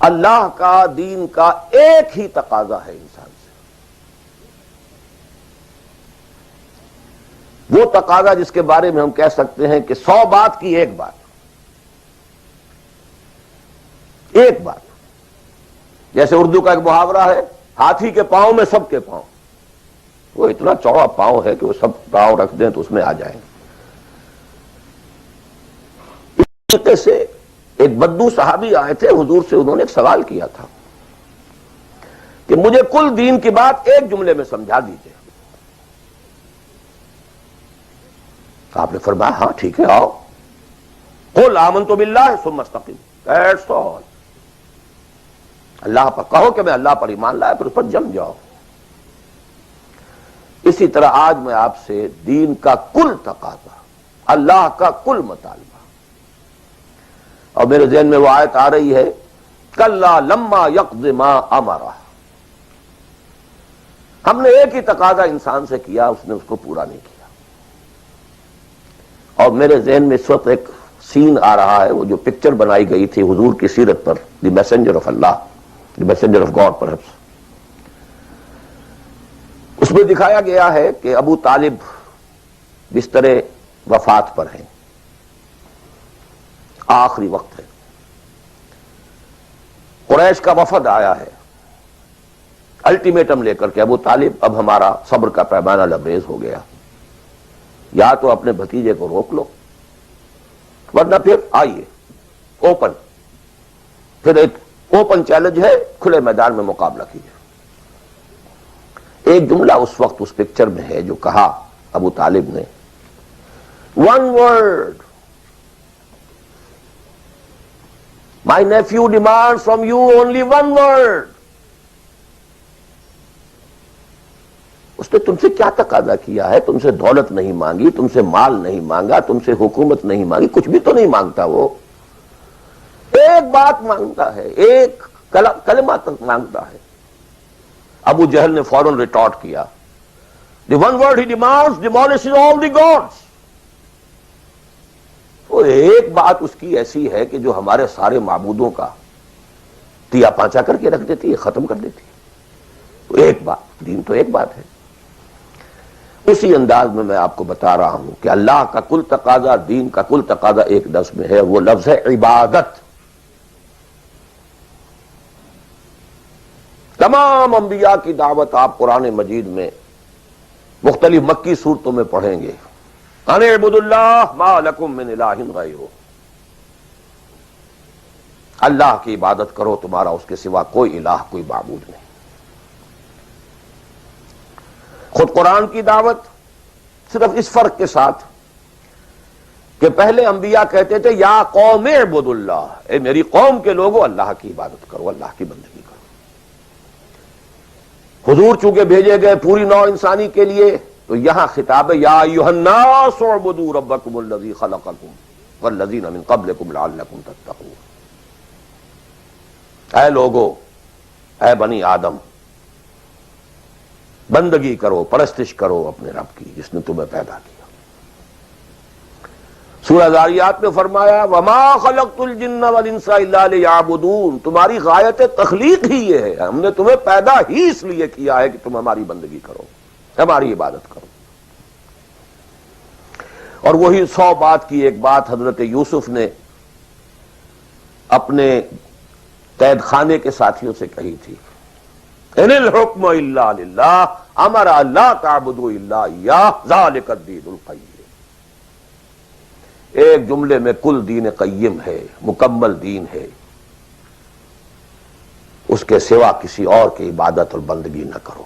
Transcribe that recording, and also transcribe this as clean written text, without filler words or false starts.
اللہ کا دین کا ایک ہی تقاضا ہے انسان سے، وہ تقاضا جس کے بارے میں ہم کہہ سکتے ہیں کہ 100 بات کی ایک بات، ایک بات. جیسے اردو کا ایک محاورہ ہے، ہاتھی کے پاؤں میں سب کے پاؤں. وہ اتنا چوڑا پاؤں ہے کہ وہ سب پاؤں رکھ دیں تو اس میں آ جائیں. اس طریقے سے ایک بدو صحابی آئے تھے حضور سے، انہوں نے ایک سوال کیا تھا کہ مجھے کل دین کی بات ایک جملے میں سمجھا دیجئے. آپ نے فرمایا ہاں ٹھیک ہے آؤ، قل آمنت باللہ ثم استقم، دیٹس آل. اللہ پر کہو کہ میں اللہ پر ایمان لایا، پھر اس پر جم جاؤ. اسی طرح آج میں آپ سے دین کا کل تقاضا، اللہ کا کل مطالبہ، اور میرے ذہن میں وہ آیت آ رہی ہے کلا لما یقض ما امرہ. ہم نے ایک ہی تقاضا انسان سے کیا، اس نے اس کو پورا نہیں کیا. اور میرے ذہن میں اس وقت ایک سین آ رہا ہے، وہ جو پکچر بنائی گئی تھی حضور کی سیرت پر، the messenger of Allah, the messenger of God perhaps. اس میں دکھایا گیا ہے کہ ابو طالب بستر وفات پر ہیں، آخری وقت ہے. قریش کا وفد آیا ہے الٹیمیٹم لے کر کے، ابو طالب اب ہمارا صبر کا پیمانہ لبریز ہو گیا، یا تو اپنے بھتیجے کو روک لو ورنہ پھر آئیے اوپن، پھر ایک اوپن چیلنج ہے، کھلے میدان میں مقابلہ کیجیے. ایک جملہ اس وقت اس پکچر میں ہے جو کہا ابو طالب نے، one word, my nephew demands from you only one word. اس نے تم سے کیا تقاضا کیا ہے؟ تم سے دولت نہیں مانگی، تم سے مال نہیں مانگا، تم سے حکومت نہیں مانگی، کچھ بھی تو نہیں مانگتا. وہ ایک بات مانگتا ہے، ایک کلمہ تک مانگتا ہے. ابو جہل نے فوراً ریٹارٹ کیا، the one word he demands demolishes all the gods. وہ ایک بات اس کی ایسی ہے کہ جو ہمارے سارے معبودوں کا تیا پانچا کر کے رکھ دیتی ہے، ختم کر دیتی ہے. ایک بات، دین تو ایک بات ہے. اسی انداز میں آپ کو بتا رہا ہوں کہ اللہ کا کل تقاضا، دین کا کل تقاضا ایک لفظ میں ہے، وہ لفظ ہے عبادت. تمام انبیاء کی دعوت آپ قرآن مجید میں مختلف مکی صورتوں میں پڑھیں گے، ان اعبدوا اللہ ما لکم من الہ غیرہ، اللہ کی عبادت کرو، تمہارا اس کے سوا کوئی الہ، کوئی معبود نہیں. خود قرآن کی دعوت صرف اس فرق کے ساتھ کہ پہلے انبیاء کہتے تھے یا قوم اعبدوا اللہ، اے میری قوم کے لوگوں اللہ کی عبادت کرو، اللہ کی بندگی کرو. حضور چونکہ بھیجے گئے پوری نوع انسانی کے لیے، تو یہاں خطاب ہے یا ایھا الناس اعبدوا ربکم الذی خلقکم والذین من قبلکم لعلکم تتقون. اے لوگو، اے بنی آدم، بندگی کرو، پرستش کرو اپنے رب کی جس نے تمہیں پیدا کیا. سورہ ذاریات میں فرمایا وما خلقت الجن والانس الا لیعبدون، تمہاری غایت تخلیق ہی یہ ہے، ہم نے تمہیں پیدا ہی اس لیے کیا ہے کہ تم ہماری بندگی کرو، ہماری عبادت کرو. اور وہی 100 بات کی ایک بات حضرت یوسف نے اپنے قید خانے کے ساتھیوں سے کہی تھی، ان الحکم الا للہ امر لا تعبدوا الا ایاہ ذلک الدین القیم. ایک جملے میں کل دین قیم ہے، مکمل دین ہے، اس کے سوا کسی اور کی عبادت اور بندگی نہ کرو.